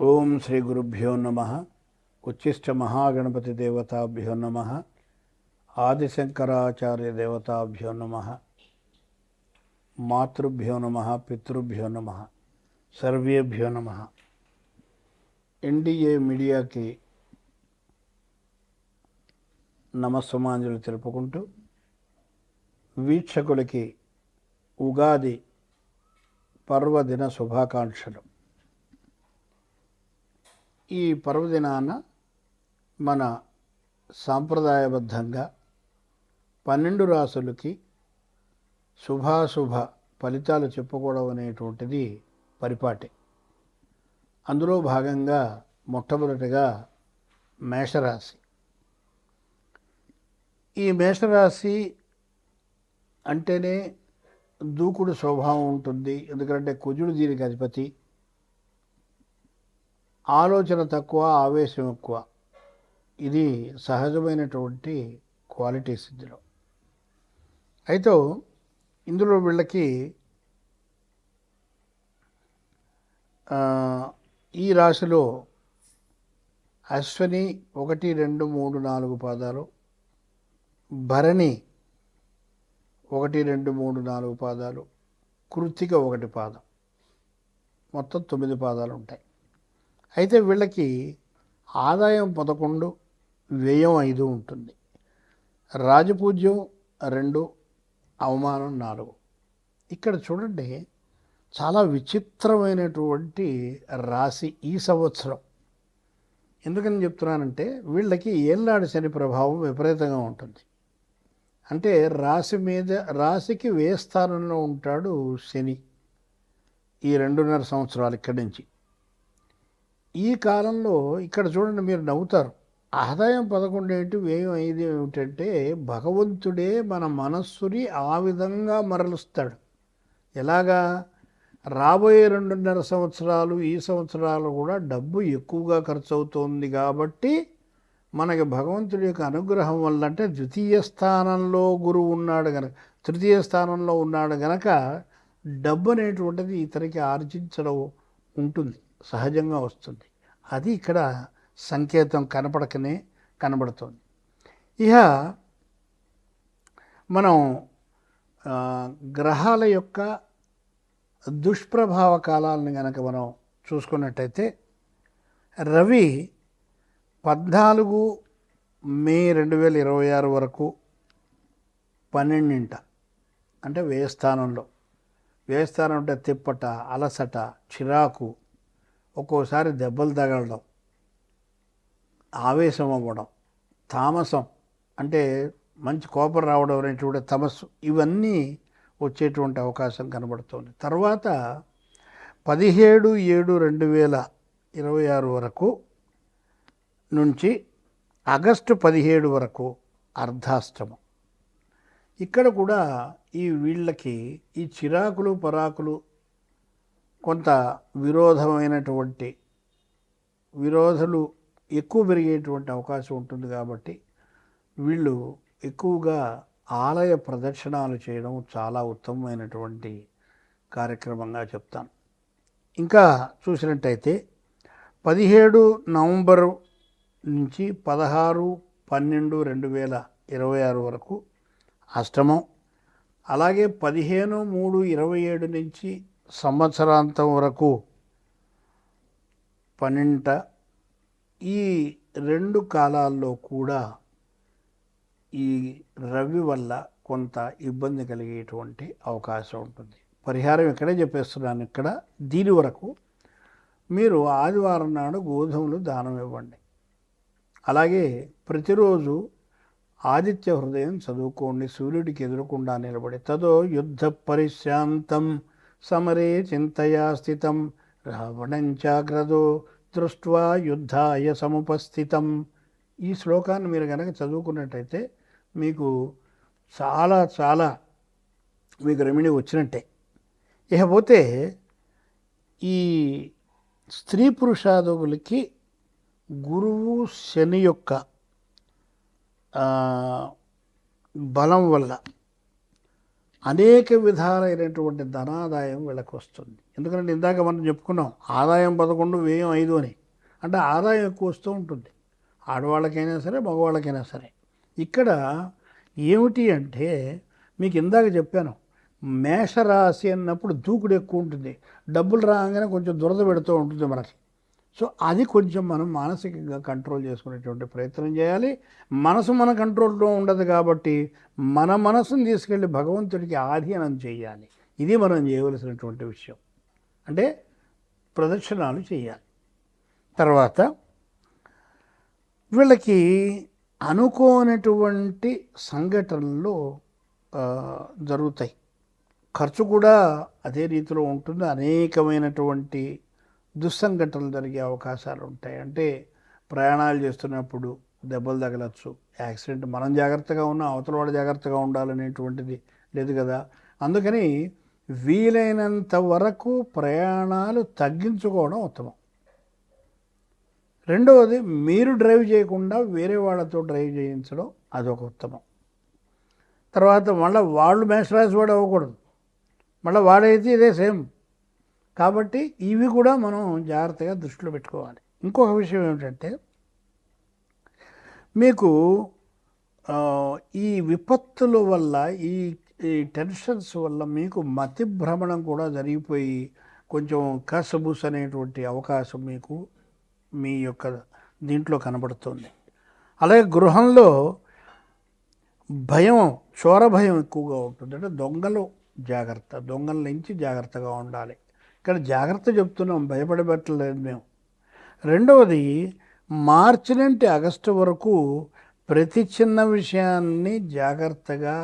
ఓం శ్రీ గురుభ్యో నమ. ఉచ్చిష్ట మహాగణపతి దేవతాభ్యో నమ. ఆదిశంకరాచార్య దేవతాభ్యో నమ. మాతృభ్యో నమ, పితృభ్యో నమ, సర్వేభ్యో నమ. ఎన్డీఏ మీడియాకి నమస్సుమాంజలు తెలుపుకుంటూ వీక్షకులకి ఉగాది పర్వదిన శుభాకాంక్షలు. ఈ పర్వదినాన మన సాంప్రదాయబద్ధంగా 12 రాసులకి శుభాశుభ ఫలితాలు చెప్పుకోవడం అనేటువంటిది పరిపాటి. అందులో భాగంగా మొట్టమొదటిగా మేషరాశి. ఈ మేషరాశి అంటేనే దూకుడు స్వభావం ఉంటుంది. ఎందుకంటే కుజుడు దీనికి అధిపతి. ఆలోచన తక్కువ, ఆవేశం ఎక్కువ. ఇది సహజమైనటువంటి క్వాలిటీస్ ఇందులో. అయితే ఇందులో వీళ్ళకి ఈ రాశిలో అశ్విని 1, 2, 3, 4 పాదాలు, భరణి 1, 2, 3, 4 పాదాలు, కృత్తిక 1 పాదం, మొత్తం 9 పాదాలు ఉంటాయి. అయితే వీళ్ళకి ఆదాయం 11, వ్యయం 5 ఉంటుంది. రాజపూజ్యం 2, అవమానం 4. ఇక్కడ చూడండి, చాలా విచిత్రమైనటువంటి రాశి ఈ సంవత్సరం. ఎందుకని చెప్తున్నానంటే వీళ్ళకి ఏళ్ళనాడు శని ప్రభావం విపరీతంగా ఉంటుంది. అంటే రాశికి వ్యయ స్థానంలో ఉంటాడు శని ఈ 2.5 సంవత్సరాలు ఇక్కడి నుంచి. ఈ కాలంలో ఇక్కడ చూడండి, మీరు నవ్వుతారు. ఆదాయం 11 ఏంటి, వ్యయం 5 ఏమిటంటే భగవంతుడే మన మనస్సుని ఆ విధంగా మరలుస్తాడు. ఎలాగా? రాబోయే 2.5 సంవత్సరాలు, ఈ సంవత్సరాలు కూడా డబ్బు ఎక్కువగా ఖర్చు అవుతుంది కాబట్టి మనకి భగవంతుడి యొక్క అనుగ్రహం వల్ల, అంటే ద్వితీయ స్థానంలో గురువు ఉన్నాడు గనక, తృతీయ స్థానంలో ఉన్నాడు గనక డబ్బు అనేటువంటిది ఇతనికి ఆర్జించడం ఉంటుంది, సహజంగా వస్తుంది. అది ఇక్కడ సంకేతం కనబడుతుంది. ఇక మనం గ్రహాల యొక్క దుష్ప్రభావ కాలాలను కనుక మనం చూసుకున్నట్టయితే, రవి 14 మే 2026 వరకు 12 అంటే వ్యయస్థానంలో. వ్యయస్థానం అంటే తిప్పట, అలసట, చిరాకు, ఒక్కోసారి దెబ్బలు తగలడం, ఆవేశం అవ్వడం, తామసం అంటే మంచి కోపం రావడం అనేటువంటి తమస్సు, ఇవన్నీ వచ్చేటువంటి అవకాశం కనబడుతుంది. తర్వాత 17/7/2026 వరకు నుంచి ఆగస్టు 17 వరకు అర్ధాష్టమం. ఇక్కడ కూడా వీళ్ళకి ఈ చిరాకులు, పరాకులు, కొంత విరోధాలు ఎక్కువ పెరిగేటువంటి అవకాశం ఉంటుంది. కాబట్టి వీళ్ళు ఎక్కువగా ఆలయ ప్రదక్షిణాలు చేయడం చాలా ఉత్తమమైనటువంటి కార్యక్రమంగా చెప్తాను. ఇంకా చూసినట్టయితే 17 నవంబరు నుంచి 16/12/2026 వరకు అష్టమం. అలాగే 15/3/27 నుంచి సంవత్సరాంతం వరకు 12. ఈ 2 కాలాల్లో కూడా ఈ రవి వల్ల కొంత ఇబ్బంది కలిగేటువంటి అవకాశం ఉంటుంది. పరిహారం ఇక్కడే చెప్పేస్తున్నాను. దీని వరకు మీరు ఆదివారం నాడు గోధుమలు దానం ఇవ్వండి. అలాగే ప్రతిరోజు ఆదిత్య హృదయం చదువుకోండి. సూర్యుడికి ఎదురకుండా నిలబడి తదో యుద్ధ పరిశాంతం సమరే చింతయా స్థితం రావణంచాగ్రదో దృష్ట్వా యుద్ధాయ సముపస్థితం. ఈ శ్లోకాన్ని మీరు కనుక చదువుకున్నట్టయితే మీకు చాలా మీకు రెమెడీ వచ్చినట్టే. ఇకపోతే ఈ స్త్రీ పురుషాదువులకి గురువు శని యొక్క బలం వల్ల అనేక విధాలైనటువంటి ధనాదాయం వీళ్ళకి వస్తుంది. ఎందుకంటే ఇందాక మనం చెప్పుకున్నాం ఆదాయం 11 వ్యయం 5 అని. అంటే ఆదాయం ఎక్కువ వస్తూ ఉంటుంది, ఆడవాళ్ళకైనా సరే మగవాళ్ళకైనా సరే. ఇక్కడ ఏమిటి అంటే మీకు ఇందాక చెప్పాను, మేషరాశి అన్నప్పుడు దూకుడు ఎక్కువ ఉంటుంది, డబ్బులు రాగానే కొంచెం దురద పెడుతూ ఉంటుంది మనకి. సో అది కొంచెం మనం మానసికంగా కంట్రోల్ చేసుకునేటువంటి ప్రయత్నం చేయాలి. మనసు మన కంట్రోల్లో ఉండదు కాబట్టి మన మనసును తీసుకెళ్ళి భగవంతుడికి ఆధీనం చేయాలి. ఇది మనం చేయవలసినటువంటి విషయం. అంటే ప్రదక్షిణాలు చేయాలి. తర్వాత వీళ్ళకి అనుకోనటువంటి సంఘటనలు జరుగుతాయి. ఖర్చు కూడా అదే రీతిలో ఉంటుంది. అనేకమైనటువంటి దుస్సంఘటనలు జరిగే అవకాశాలు ఉంటాయి. అంటే ప్రయాణాలు చేస్తున్నప్పుడు దెబ్బలు తగలచ్చు, యాక్సిడెంట్. మనం జాగ్రత్తగా ఉన్నా అవతల వాడు జాగ్రత్తగా ఉండాలనేటువంటిది లేదు కదా. అందుకని వీలైనంత వరకు ప్రయాణాలు తగ్గించుకోవడం ఉత్తమం. రెండవది, మీరు డ్రైవ్ చేయకుండా వేరే వాళ్ళతో డ్రైవ్ చేయించడం అదొక ఉత్తమం. తర్వాత మళ్ళీ వాళ్ళు మేషరాశి వాడు అవ్వకూడదు, మళ్ళీ వాడైతే ఇదే సేమ్. కాబట్టి ఇవి కూడా మనం జాగ్రత్తగా దృష్టిలో పెట్టుకోవాలి. ఇంకొక విషయం ఏమిటంటే, మీకు ఈ విపత్తుల వల్ల ఈ టెన్షన్స్ వల్ల మీకు మతి భ్రమణం కూడా జరిగిపోయి కొంచెం కసబుస్ అనేటువంటి అవకాశం మీకు మీ యొక్క దీంట్లో కనబడుతుంది. అలాగే గృహంలో భయం, చోర భయం ఎక్కువగా ఉంటుంది. అంటే దొంగల నుంచి జాగ్రత్తగా ఉండాలి. ఇక్కడ జాగ్రత్త చెప్తున్నాం, భయపడబట్టలేదు మేము. రెండవది, మార్చి నుండి ఆగస్టు వరకు ప్రతి చిన్న విషయాన్ని జాగ్రత్తగా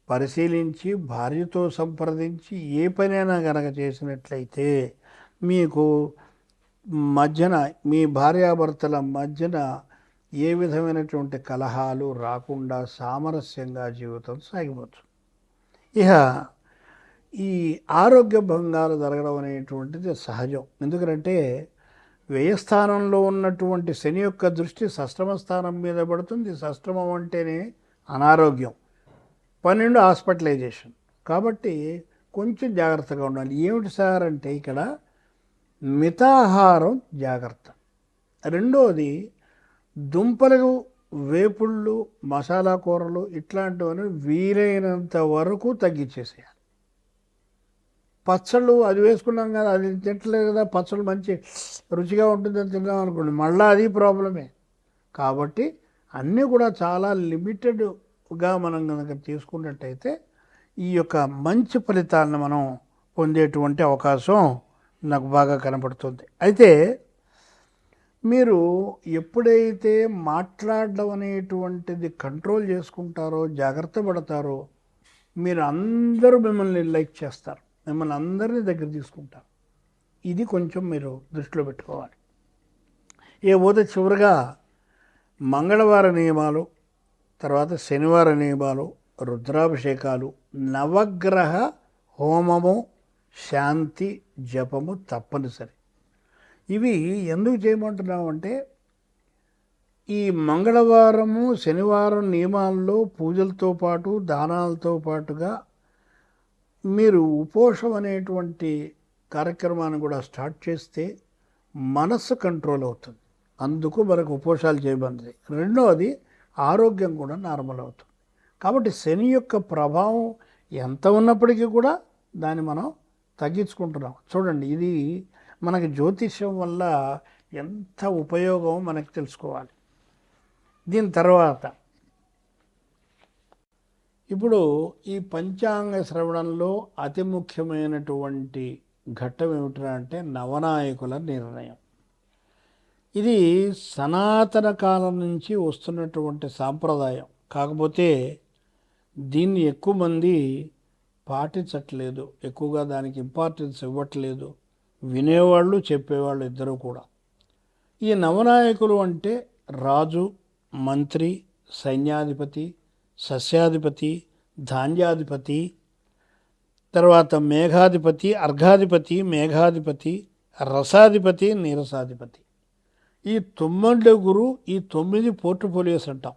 పరిశీలించి భార్యతో సంప్రదించి ఏ పనైనా కనుక చేసినట్లయితే మీకు మధ్యన, మీ భార్యాభర్తల మధ్యన ఏ విధమైనటువంటి కలహాలు రాకుండా సామరస్యంగా జీవితం సాగిపోతుంది. ఇక ఈ ఆరోగ్య భంగాలు జరగడం అనేటువంటిది సహజం. ఎందుకంటే వ్యయస్థానంలో ఉన్నటువంటి శని యొక్క దృష్టి షష్టమ స్థానం మీద పడుతుంది. షష్టమం అంటేనే అనారోగ్యం, 12 హాస్పిటలైజేషన్. కాబట్టి కొంచెం జాగ్రత్తగా ఉండాలి. ఏమిటి సార్ అంటే ఇక్కడ మితాహారం జాగ్రత్త. రెండోది, దుంపలు, వేపుళ్ళు, మసాలా కూరలు ఇట్లాంటివన్నీ వీలైనంత వరకు తగ్గించేసేయాలి. పచ్చళ్ళు అది వేసుకున్నాం కదా, అది తింటలేదు కదా, పచ్చళ్ళు మంచి రుచిగా ఉంటుందని తిన్నాం అనుకోండి, మళ్ళీ అది ప్రాబ్లమే. కాబట్టి అన్నీ కూడా చాలా లిమిటెడ్గా మనం కనుక తీసుకున్నట్టయితే ఈ యొక్క మంచి ఫలితాలను మనం పొందేటువంటి అవకాశం నాకు బాగా కనపడుతుంది. అయితే మీరు ఎప్పుడైతే మాట్లాడడం అనేటువంటిది కంట్రోల్ చేసుకుంటారో, జాగ్రత్త పడతారో, మీరు అందరూ మిమ్మల్ని లైక్ చేస్తారు, మిమ్మల్ని అందరినీ దగ్గర తీసుకుంటారు. ఇది కొంచెం మీరు దృష్టిలో పెట్టుకోవాలి. పోతే చివరిగా మంగళవార నియమాలు, తర్వాత శనివార నియమాలు, రుద్రాభిషేకాలు, నవగ్రహ హోమము, శాంతి జపము తప్పనిసరి. ఇవి ఎందుకు చేయమంటున్నామంటే, ఈ మంగళవారము శనివారం నియమాల్లో పూజలతో పాటు దానాలతో పాటుగా మీరు ఉపోషం అనేటువంటి కార్యక్రమాన్ని కూడా స్టార్ట్ చేస్తే మనస్సు కంట్రోల్ అవుతుంది. అందుకు మనకు ఉపోషాలు చేయబడింది. రెండవది, ఆరోగ్యం కూడా నార్మల్ అవుతుంది. కాబట్టి శని యొక్క ప్రభావం ఎంత ఉన్నప్పటికీ కూడా దాన్ని మనం తగ్గించుకుంటున్నాం. చూడండి, ఇది మనకి జ్యోతిష్యం వల్ల ఎంత ఉపయోగం మనకు తెలుసుకోవాలి. దీని తర్వాత ఇప్పుడు ఈ పంచాంగ శ్రవణంలో అతి ముఖ్యమైనటువంటి ఘట్టం ఏమిటంటే నవనాయకుల నిర్ణయం. ఇది సనాతన కాలం నుంచి వస్తున్నటువంటి సాంప్రదాయం. కాకపోతే దీన్ని ఎక్కువ మంది పాటించట్లేదు, ఎక్కువగా దానికి ఇంపార్టెన్స్ ఇవ్వట్లేదు, వినేవాళ్ళు చెప్పేవాళ్ళు ఇద్దరు కూడా. ఈ నవనాయకులు అంటే రాజు, మంత్రి, సైన్యాధిపతి, సస్యాధిపతి, ధాన్యాధిపతి, తర్వాత మేఘాధిపతి, అర్ఘాధిపతి, మేఘాధిపతి, రసాధిపతి, నీరసాధిపతి. ఈ 9 ఈ 9 పోర్ట్ఫోలియోస్ అంటాం.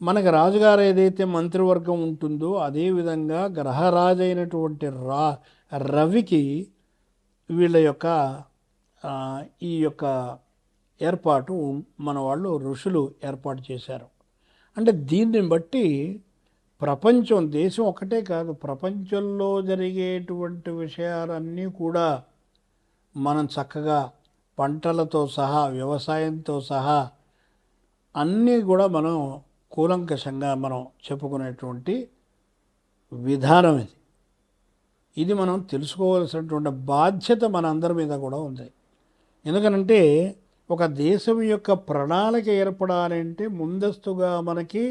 మనకి రాజుగారు ఏదైతే మంత్రివర్గం ఉంటుందో అదేవిధంగా గ్రహరాజు అయినటువంటి రవికి వీళ్ళ యొక్క ఈ యొక్క ఏర్పాటు మన వాళ్ళు ఋషులు ఏర్పాటు చేశారు. అంటే దీన్ని బట్టి ప్రపంచం, దేశం ఒకటే కాదు, ప్రపంచంలో జరిగేటువంటి విషయాలన్నీ కూడా మనం చక్కగా పంటలతో సహా, వ్యవసాయంతో సహా అన్నీ కూడా మనం కూలంకషంగా మనం చెప్పుకునేటువంటి విధానం ఇది. ఇది మనం తెలుసుకోవాల్సినటువంటి బాధ్యత మన అందరి మీద కూడా ఉంది. ఎందుకనంటే ఒక దేశం యొక్క ప్రణాళిక ఏర్పడాలంటే ముందస్తుగా మనకి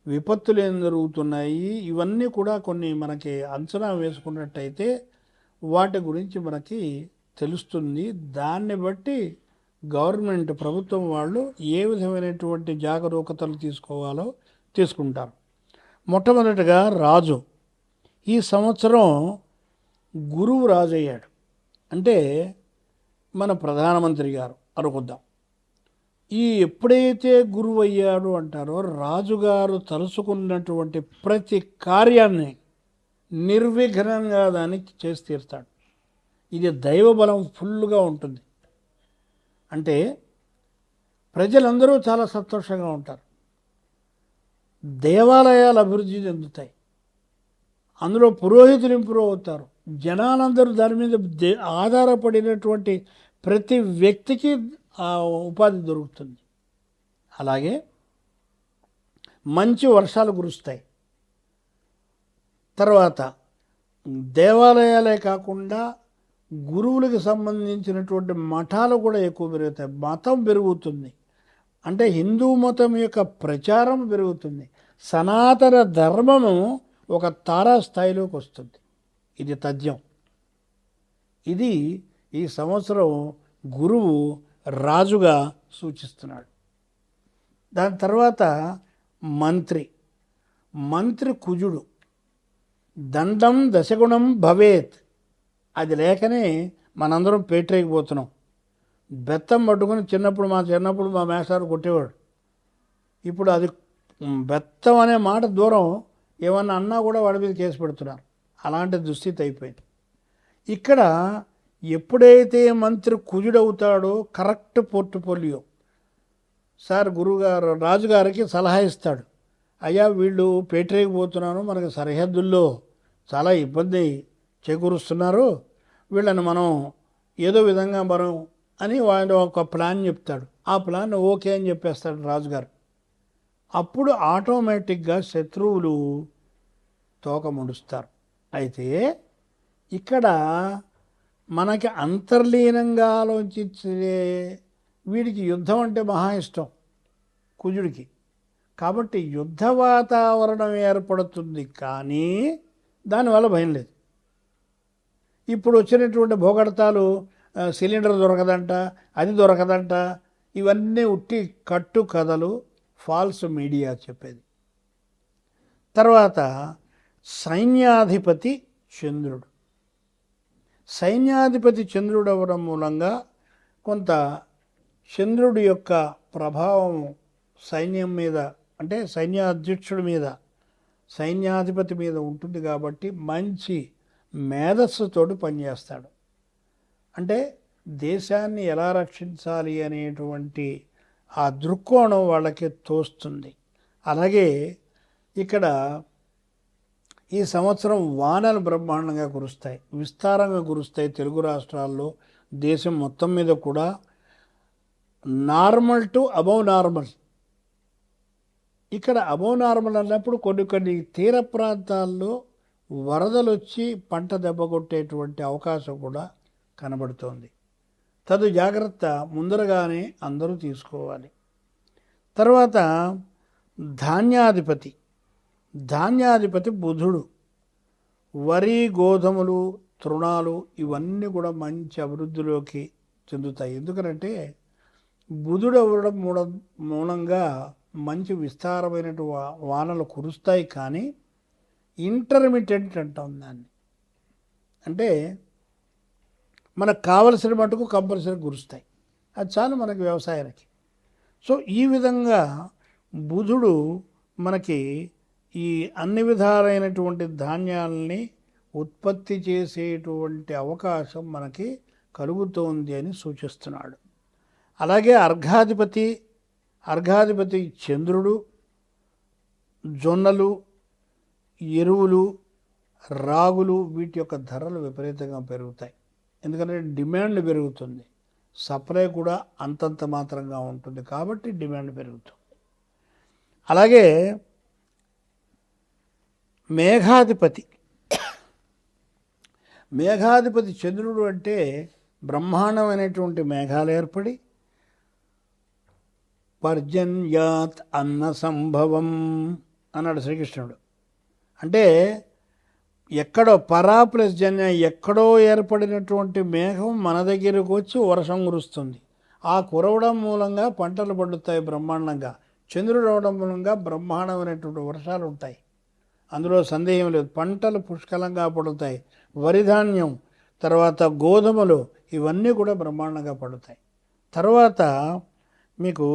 విపత్తులు ఏం జరుగుతున్నాయి, ఇవన్నీ కూడా కొన్ని మనకి అంచనా వేసుకున్నట్టయితే వాటి గురించి మనకి తెలుస్తుంది. దాన్ని బట్టి గవర్నమెంట్, ప్రభుత్వం వాళ్ళు ఏ విధమైనటువంటి జాగరూకతలు తీసుకోవాలో తీసుకుంటారు. మొట్టమొదటిగా రాజు. ఈ సంవత్సరం గురువు రాజు అయ్యాడు. అంటే మన ప్రధానమంత్రి గారు అనుకుందాం. ఈ ఎప్పుడైతే గురువు అయ్యాడు అంటారో రాజుగారు తలుచుకున్నటువంటి ప్రతి కార్యాన్ని నిర్విఘ్నంగా దాన్ని చేసి తీరుతాడు. ఇది దైవబలం ఫుల్గా ఉంటుంది. అంటే ప్రజలందరూ చాలా సంతోషంగా ఉంటారు. దేవాలయాలు అభివృద్ధి చెందుతాయి. అందులో పురోహితులు ఇంప్రూవ్ అవుతారు. జనాలందరూ దాని మీద ఆధారపడినటువంటి ప్రతి వ్యక్తికి ఉపాధి దొరుకుతుంది. అలాగే మంచి వర్షాలు కురుస్తాయి. తర్వాత దేవాలయాలే కాకుండా గురువులకు సంబంధించినటువంటి మఠాలు కూడా ఎక్కువ పెరుగుతాయి. మతం పెరుగుతుంది. అంటే హిందూ మతం యొక్క ప్రచారం పెరుగుతుంది. సనాతన ధర్మము ఒక తారాస్థాయిలోకి వస్తుంది. ఇది తథ్యం. ఇది ఈ సంవత్సరం గురువు రాజుగా సూచిస్తున్నాడు. దాని తర్వాత మంత్రి కుజుడు. దండం దశగుణం భవేత్, అది లేకనే మనందరం పేటరేగిపోతున్నాం. బెత్తం పట్టుకుని చిన్నప్పుడు మా మేస్టారు కొట్టేవాడు. ఇప్పుడు అది బెత్తం అనే మాట దూరం, ఏమన్నా అన్నా కూడా వాడి మీద కేసు పెడుతున్నారు. అలాంటి దుస్థితి అయిపోయింది. ఇక్కడ ఎప్పుడైతే మంత్రి కుజుడవుతాడో కరెక్ట్ పోర్ట్ఫోలియో, సార్ గురువుగారు రాజుగారికి సలహా ఇస్తాడు. అయ్యా వీళ్ళు పేటరేగిపోతున్నాను, మనకు సరిహద్దుల్లో చాలా ఇబ్బంది చేకూరుస్తున్నారు, వీళ్ళని మనం ఏదో విధంగా మనం అని వాడు ఒక ప్లాన్ చెప్తాడు. ఆ ప్లాన్ ఓకే అని చెప్పేస్తాడు రాజుగారు. అప్పుడు ఆటోమేటిక్గా శత్రువులు తోక ముడుస్తారు. అయితే ఇక్కడ మనకి అంతర్లీనంగా ఆలోచించే వీడికి యుద్ధం అంటే మహా ఇష్టం కుజుడికి. కాబట్టి యుద్ధ వాతావరణం ఏర్పడుతుంది, కానీ దానివల్ల భయం లేదు. ఇప్పుడు వచ్చినటువంటి భోగడతాలు, సిలిండర్ దొరకదంట, అది దొరకదంట, ఇవన్నీ ఉట్టి కట్టు కథలు, ఫాల్స్ మీడియా చెప్పేది. తర్వాత సైన్యాధిపతి చంద్రుడు. సైన్యాధిపతి చంద్రుడు అవ్వడం మూలంగా కొంత చంద్రుడి యొక్క ప్రభావం సైన్యం మీద, అంటే సైన్యాధ్యక్షుడి మీద, సైన్యాధిపతి మీద ఉంటుంది. కాబట్టి మంచి మేధస్సుతోటి పనిచేస్తాడు. అంటే దేశాన్ని ఎలా రక్షించాలి అనేటువంటి ఆ దృక్కోణం వాళ్ళకి తోస్తుంది. అలాగే ఇక్కడ ఈ సంవత్సరం వానలు బ్రహ్మాండంగా కురుస్తాయి, విస్తారంగా కురుస్తాయి. తెలుగు రాష్ట్రాల్లో, దేశం మొత్తం మీద కూడా నార్మల్ టు అబౌవ్ నార్మల్. ఇక్కడ అబౌవ్ నార్మల్ అన్నప్పుడు కొన్ని తీర ప్రాంతాల్లో వరదలు వచ్చి పంట దెబ్బ కొట్టేటువంటి అవకాశం కూడా కనబడుతోంది. తదు జాగ్రత్త ముందరగానే అందరూ తీసుకోవాలి. తర్వాత ధాన్యాధిపతి బుధుడు. వరి, గోధుమలు, తృణాలు ఇవన్నీ కూడా మంచి అభివృద్ధిలోకి చెందుతాయి. ఎందుకంటే బుధుడు అవ్వడం మూలంగా మంచి విస్తారమైన వానలు కురుస్తాయి. కానీ ఇంటర్మీడియట్ అంటాం దాన్ని. అంటే మనకు కావలసిన మటుకు కంపల్సరీ కురుస్తాయి, అది చాలు మనకి వ్యవసాయానికి. సో ఈ విధంగా బుధుడు మనకి ఈ అన్ని విధాలైనటువంటి ధాన్యాలని ఉత్పత్తి చేసేటువంటి అవకాశం మనకి కలుగుతోంది అని సూచిస్తున్నాడు. అలాగే అర్ఘాధిపతి చంద్రుడు, జొన్నలు, ఎరువులు, రాగులు వీటి యొక్క ధరలు విపరీతంగా పెరుగుతాయి. ఎందుకంటే డిమాండ్ పెరుగుతుంది, సప్లై కూడా అంతంత మాత్రంగా ఉంటుంది కాబట్టి డిమాండ్ పెరుగుతుంది. అలాగే మేఘాధిపతి చంద్రుడు అంటే బ్రహ్మాండమైనటువంటి మేఘాలు ఏర్పడి పర్జన్యాత్ అన్న సంభవం అన్నాడు శ్రీకృష్ణుడు. అంటే ఎక్కడో పరా ప్లస్ జన్య, ఎక్కడో ఏర్పడినటువంటి మేఘం మన దగ్గరకు వచ్చి వర్షం కురుస్తుంది. ఆ కురవడం మూలంగా పంటలు పండుతాయి బ్రహ్మాండంగా. చంద్రుడు అవడం మూలంగా బ్రహ్మాండమైనటువంటి వర్షాలు ఉంటాయి, అందులో సందేహం లేదు. పంటలు పుష్కలంగా పడుతాయి. వరిధాన్యం, తర్వాత గోధుమలు ఇవన్నీ కూడా బ్రహ్మాండంగా పడుతాయి. తర్వాత మీకు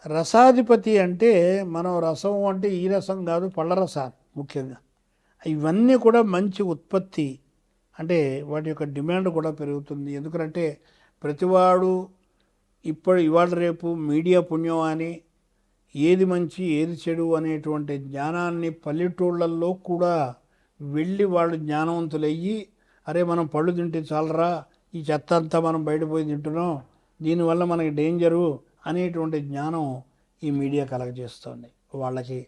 రసాధిపతి అంటే మనం రసం అంటే ఈ రసం కాదు, పళ్ళ రసాలు ముఖ్యంగా. ఇవన్నీ కూడా మంచి ఉత్పత్తి, అంటే వాటి యొక్క డిమాండ్ కూడా పెరుగుతుంది. ఎందుకంటే ప్రతివాడు ఇవాళ రేపు మీడియా పుణ్యం అని ఏది మంచి ఏది చెడు అనేటువంటి జ్ఞానాన్ని పల్లెటూళ్ళల్లో కూడా వెళ్ళి వాళ్ళు జ్ఞానవంతులయ్యి, అరే మనం పళ్ళు తింటే చాలరా, ఈ చెత్త అంతా మనం బయటపోయి తింటున్నాం, దీనివల్ల మనకి డేంజరు అనేటువంటి జ్ఞానం ఈ మీడియా కలగజేస్తుంది. వాళ్ళకి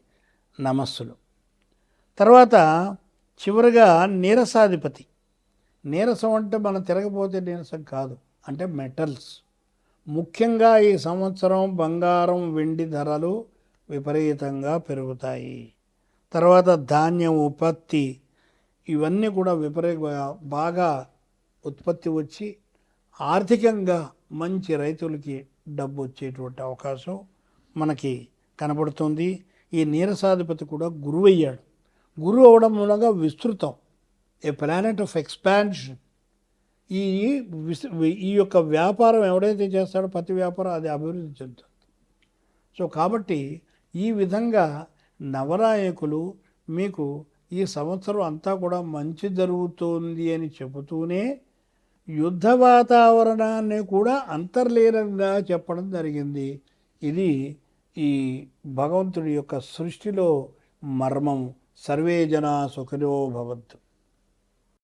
నమస్సులు. తర్వాత చివరిగా నీరసాధిపతి. నీరసం అంటే మనం తిరగపోతే నీరసం కాదు, అంటే మెటల్స్. ముఖ్యంగా ఈ సంవత్సరం బంగారం, వెండి ధరలు విపరీతంగా పెరుగుతాయి. తర్వాత ధాన్యం, పత్తి ఇవన్నీ కూడా బాగా ఉత్పత్తి వచ్చి ఆర్థికంగా మంచి రైతులకి డబ్బు వచ్చేటువంటి అవకాశం మనకి కనబడుతుంది. ఈ నీరసాధిపతి కూడా గురువు అయ్యాడు. గురువు అవడం మూలంగా విస్తృతం, ఏ ప్లానెట్ ఆఫ్ ఎక్స్పాన్షన్. ఈ యొక్క వ్యాపారం ఎవడైతే చేస్తాడో ప్రతి వ్యాపారం అది అభివృద్ధి చెందుతుంది. సో కాబట్టి ఈ విధంగా నవనాయకులు మీకు ఈ సంవత్సరం అంతా కూడా మంచి జరుగుతోంది అని చెబుతూనే యుద్ధ వాతావరణాన్ని కూడా అంతర్లీనంగా చెప్పడం జరిగింది. ఇది ఈ భగవంతుడి యొక్క సృష్టిలో మర్మం. సర్వే జనా సుఖినో భవంతు.